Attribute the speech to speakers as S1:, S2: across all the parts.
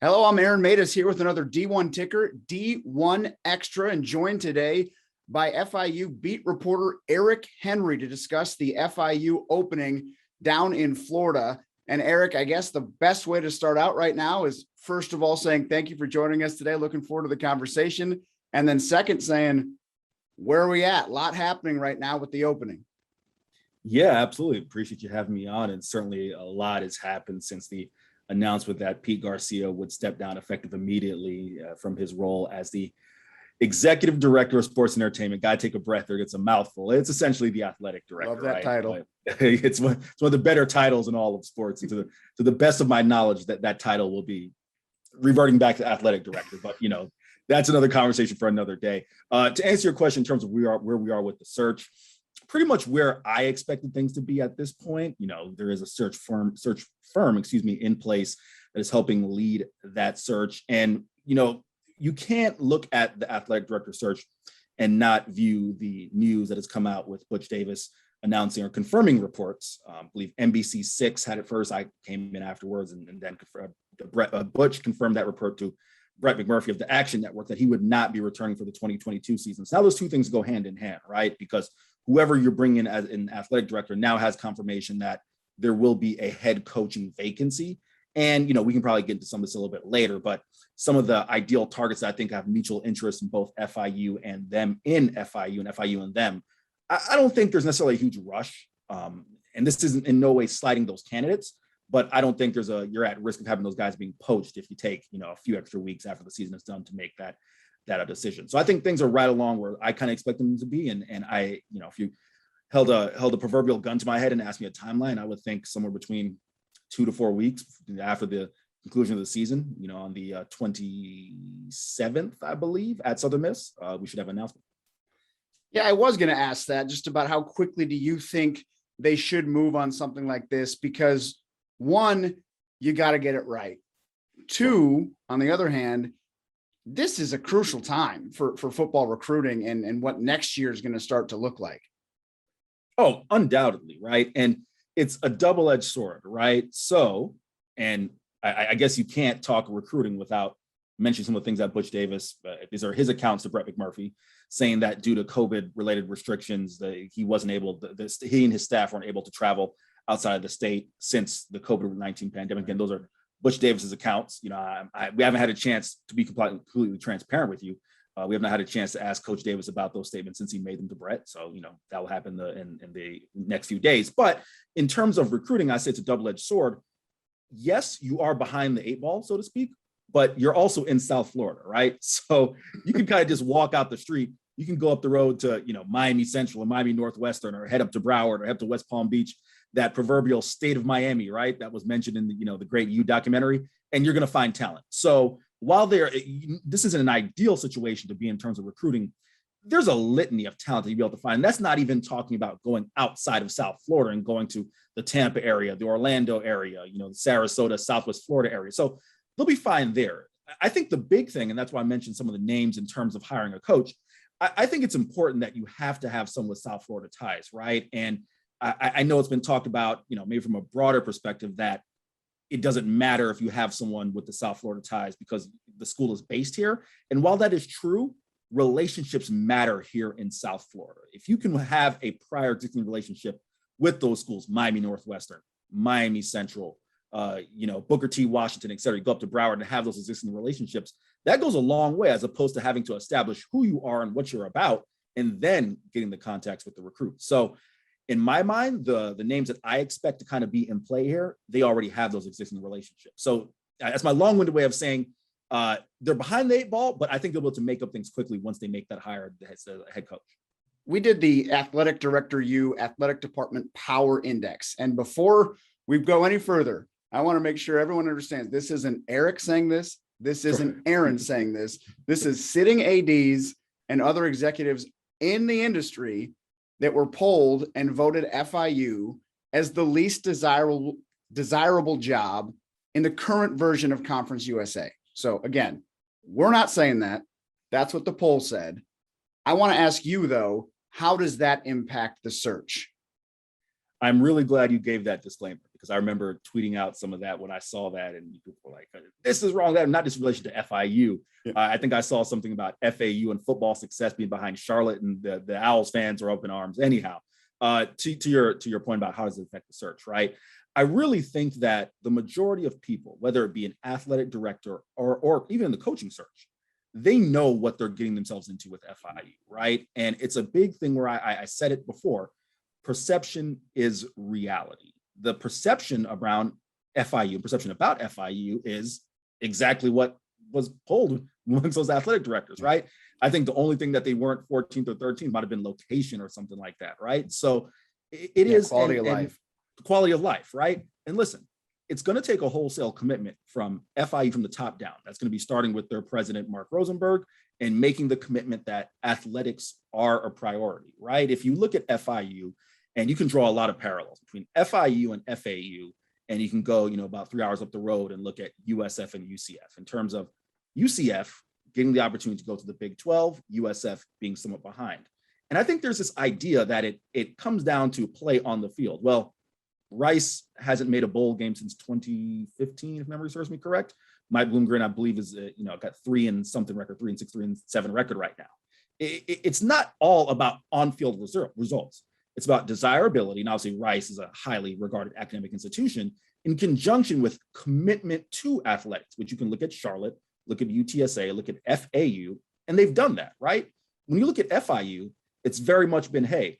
S1: Hello, I'm Aaron Matus here with another D1 ticker, D1 Extra, and joined today by FIU beat reporter Eric Henry to discuss the FIU opening down in Florida. And Eric, I guess the best way to start out right now is first of all saying thank you for joining us today. Looking forward to the conversation. And then second, saying, where are we at? A lot happening right now with the opening.
S2: Yeah, absolutely. Appreciate you having me on. And certainly a lot has happened since the announcement that Pete Garcia would step down effective immediately from his role as the executive director of sports and entertainment. Got to take a breath there. It's a mouthful. It's essentially the athletic director.
S1: Love that title.
S2: It's one of the better titles in all of sports. And to the best of my knowledge, that title will be reverting back to athletic director. But, that's another conversation for another day. To answer your question in terms of where we are with the search, pretty much where I expected things to be at this point. There is a search firm, in place that is helping lead that search. And, you can't look at the athletic director search and not view the news that has come out with Butch Davis announcing or confirming reports. I believe NBC6 had it first. I came in afterwards, and then Butch confirmed that report to Brett McMurphy of the Action Network that he would not be returning for the 2022 season. So now those two things go hand in hand, right? Because whoever you're bringing as an athletic director now has confirmation that there will be a head coaching vacancy. And, we can probably get into some of this a little bit later, but some of the ideal targets that I think have mutual interest in both FIU and them in FIU and FIU and them, I don't think there's necessarily a huge rush. And this isn't in no way sliding those candidates, but I don't think you're at risk of having those guys being poached if you take, a few extra weeks after the season is done to make that a decision. So I think things are right along where I kind of expect them to be. And I, if you held a proverbial gun to my head and asked me a timeline, I would think somewhere between 2 to 4 weeks after the conclusion of the season, on the 27th, I believe, at Southern Miss, we should have an announcement.
S1: Yeah, I was going to ask that just about how quickly do you think they should move on something like this? Because one, you got to get it right. Two, on the other hand, this is a crucial time for football recruiting and what next year is going to start to look like.
S2: Oh, undoubtedly, right? And it's a double-edged sword, right? So, and I guess you can't talk recruiting without mentioning some of the things that Butch Davis, these are his accounts to Brett McMurphy, saying that due to COVID-related restrictions, he wasn't able, he and his staff weren't able to travel outside of the state since the COVID-19 pandemic. And those are Butch Davis's accounts. We haven't had a chance to be completely transparent with you. We have not had a chance to ask Coach Davis about those statements since he made them to Brett. So, that will happen in the next few days. But in terms of recruiting, I say it's a double-edged sword. Yes, you are behind the 8 ball, so to speak, but you're also in South Florida, right? So you can kind of just walk out the street. You can go up the road to, Miami Central or Miami Northwestern, or head up to Broward or head to West Palm Beach, that proverbial state of Miami, right? That was mentioned in the Great You documentary, and you're going to find talent. So while this isn't an ideal situation to be in terms of recruiting, there's a litany of talent that you'll be able to find. And that's not even talking about going outside of South Florida and going to the Tampa area, the Orlando area, the Sarasota, Southwest Florida area. So they'll be fine there. I think the big thing, and that's why I mentioned some of the names in terms of hiring a coach, I think it's important that you have to have someone with South Florida ties, right? And I know it's been talked about, maybe from a broader perspective, that it doesn't matter if you have someone with the South Florida ties because the school is based here. And while that is true, relationships matter here in South Florida. If you can have a prior existing relationship with those schools, Miami Northwestern, Miami Central, Booker T. Washington, et cetera, you go up to Broward and have those existing relationships, that goes a long way as opposed to having to establish who you are and what you're about and then getting the contacts with the recruit. So in my mind, the names that I expect to kind of be in play here, they already have those existing relationships. So that's my long-winded way of saying they're behind the 8 ball, but I think they'll be able to make up things quickly once they make that hire as the head coach.
S1: We did the Athletic Director U Athletic Department Power Index. And before we go any further, I want to make sure everyone understands this isn't Eric saying this. This isn't Aaron saying this. This is sitting ADs and other executives in the industry that were polled and voted FIU as the least desirable job in the current version of Conference USA. So again, we're not saying that. That's what the poll said. I want to ask you, though, how does that impact the search?
S2: I'm really glad you gave that disclaimer because I remember tweeting out some of that when I saw that, and people were like, "This is wrong." That not just in relation to FIU.
S1: Yeah.
S2: I think I saw something about FAU and football success being behind Charlotte, and the Owls fans are up in arms. Anyhow, to your point about how does it affect the search, right? I really think that the majority of people, whether it be an athletic director or even the coaching search, they know what they're getting themselves into with FIU, right? And it's a big thing where I said it before, perception is reality. The perception around FIU, perception about FIU is exactly what was polled amongst those athletic directors, right? I think the only thing that they weren't 14th or 13th might have been location or something like that, right? So it is
S1: quality of life.
S2: Quality of life, right? And listen, it's going to take a wholesale commitment from FIU from the top down. That's going to be starting with their president, Mark Rosenberg, and making the commitment that athletics are a priority, right? If you look at FIU, and you can draw a lot of parallels between FIU and FAU, and you can go, about 3 hours up the road and look at USF and UCF in terms of UCF getting the opportunity to go to the Big 12, USF being somewhat behind. And I think there's this idea that it comes down to play on the field. Well, Rice hasn't made a bowl game since 2015, if memory serves me correct. Mike Bloomgren, I believe, is got 3-and-something record, 3-6, 3-7 record right now. It's not all about on-field results. It's about desirability. And obviously, Rice is a highly regarded academic institution in conjunction with commitment to athletics, which you can look at Charlotte, look at UTSA, look at FAU, and they've done that, right? When you look at FIU, it's very much been, hey,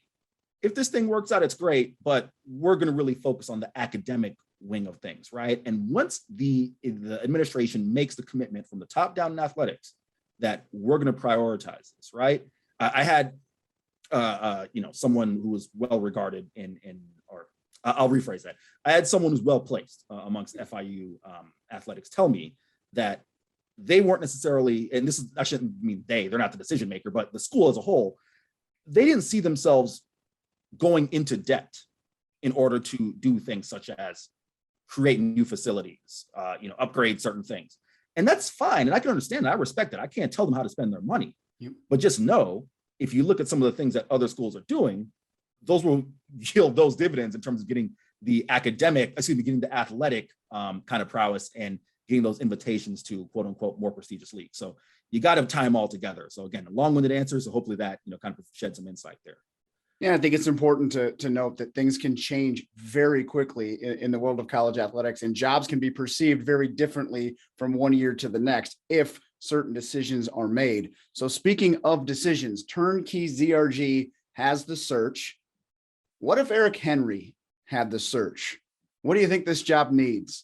S2: if this thing works out, it's great, but we're going to really focus on the academic wing of things, right? And once the administration makes the commitment from the top down in athletics that we're going to prioritize this, right? I had, someone who was well regarded or I'll rephrase that. I had someone who's well placed amongst FIU athletics tell me that they weren't necessarily, and this is, I shouldn't mean they're not the decision maker, but the school as a whole, they didn't see themselves going into debt in order to do things such as create new facilities, upgrade certain things. And that's fine. And I can understand that. I respect that. I can't tell them how to spend their money. But just know, if you look at some of the things that other schools are doing, those will yield those dividends in terms of getting the athletic kind of prowess and getting those invitations to quote unquote more prestigious leagues. So you got to tie them all together. So again, a long-winded answer. So hopefully that, kind of shed some insight there.
S1: Yeah, I think it's important to note that things can change very quickly in the world of college athletics, and jobs can be perceived very differently from one year to the next if certain decisions are made. So speaking of decisions, Turnkey ZRG has the search. What if Eric Henry had the search? What do you think this job needs?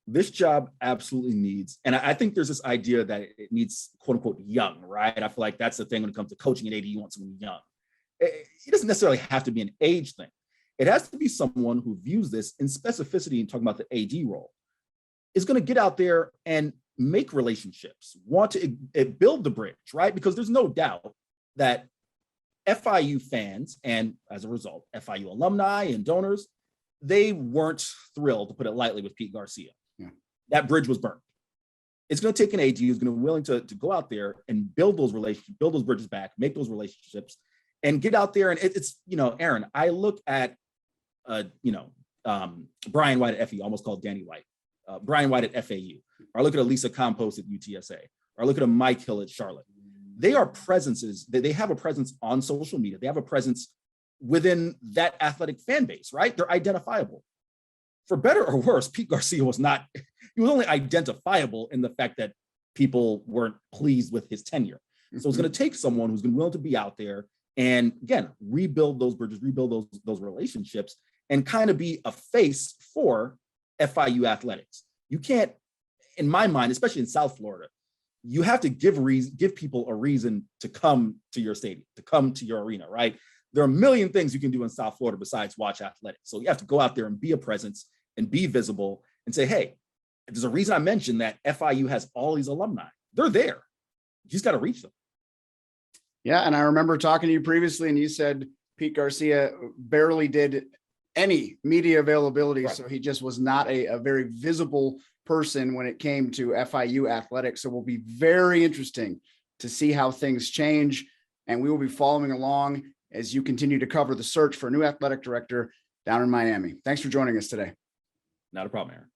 S2: This job absolutely needs, and I think there's this idea that it needs quote unquote young, right? I feel like that's the thing when it comes to coaching at AD, you want someone young. It doesn't necessarily have to be an age thing. It has to be someone who views this in specificity and talking about the AD role, is going to get out there and make relationships, want to build the bridge, right? Because there's no doubt that FIU fans, and as a result, FIU alumni and donors, they weren't thrilled, to put it lightly, with Pete Garcia.
S1: Yeah. That
S2: bridge was burned. It's going to take an AD who's going to be willing to go out there and build those relationships, build those bridges back, make those relationships, and get out there. And it's, Aaron, I look at, Brian White at FEU, almost called Danny White, Brian White at FAU, or I look at Elisa Campos at UTSA, or I look at a Mike Hill at Charlotte. They are presences, they have a presence on social media. They have a presence within that athletic fan base, right? They're identifiable. For better or worse, Pete Garcia was not, he was only identifiable in the fact that people weren't pleased with his tenure. So it's going to take someone who's going to be willing to be out there and, again, rebuild those bridges, rebuild those relationships, and kind of be a face for FIU athletics. You can't, in my mind, especially in South Florida, you have to give people a reason to come to your stadium, to come to your arena, right? There are a million things you can do in South Florida besides watch athletics. So you have to go out there and be a presence and be visible and say, hey, there's a reason I mentioned that FIU has all these alumni. They're there. You just got to reach them.
S1: Yeah, and I remember talking to you previously, and you said Pete Garcia barely did any media availability, right. So he just was not a very visible person when it came to FIU athletics. So it will be very interesting to see how things change, and we will be following along as you continue to cover the search for a new athletic director down in Miami. Thanks for joining us today.
S2: Not a problem, Aaron.